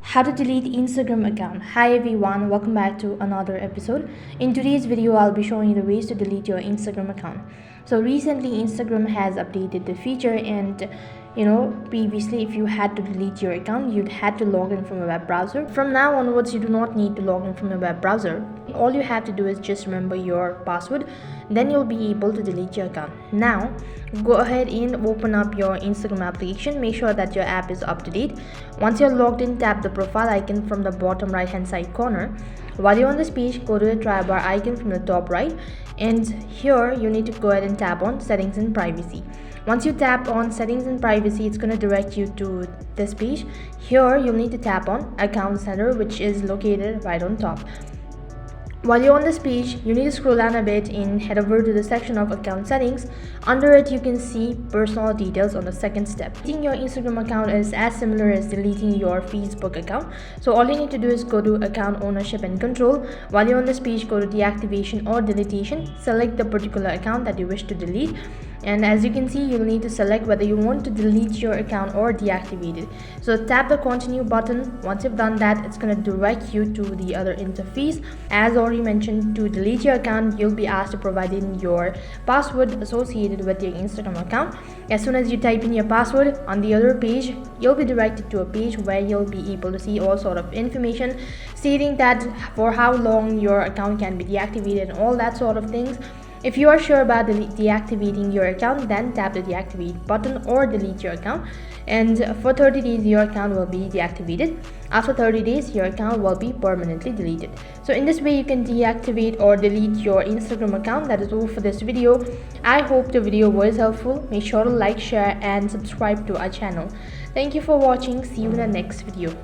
How to delete Instagram account. Hi everyone, welcome back to another episode. In today's video I'll be showing you the ways to delete your Instagram account. So recently Instagram has updated the feature, and previously if you had to delete your account you'd had to log in from a web browser. From now onwards you do not need to log in from a web browser. All you have to do is just remember your password, then you'll be able to delete your account. Now go ahead and open up your Instagram application. Make sure that your app is up to date. Once you're logged in, tap the profile icon from the bottom right hand side corner. While you're on this page, go to the try bar icon from the top right, and here you need to go ahead and tap on settings and privacy. Once you tap on settings and privacy, it's going to direct you to this page. Here you'll need to tap on account center, which is located right on top. While you're on this page, you need to scroll down a bit and head over to the section of account settings. Under it, you can see personal details on the second step. Deleting your Instagram account is as similar as deleting your Facebook account. So all you need to do is go to account ownership and control. While you're on this page, go to deactivation or deletion. Select the particular account that you wish to delete. And as you can see, you'll need to select whether you want to delete your account or deactivate it. So tap the continue button. Once you've done that, it's going to direct you to the other interface. As already mentioned, to delete your account, you'll be asked to provide in your password associated with your Instagram account. As soon as you type in your password, on the other page, you'll be directed to a page where you'll be able to see all sort of information stating that for how long your account can be deactivated and all that sort of things. If you are sure about deactivating your account, then tap the deactivate button or delete your account, and for 30 days your account will be deactivated. After 30 days your account will be permanently deleted. So in this way you can deactivate or delete your Instagram account. That is all for this video. I hope the video was helpful. Make sure to like, share and subscribe to our channel. Thank you for watching. See you in the next video.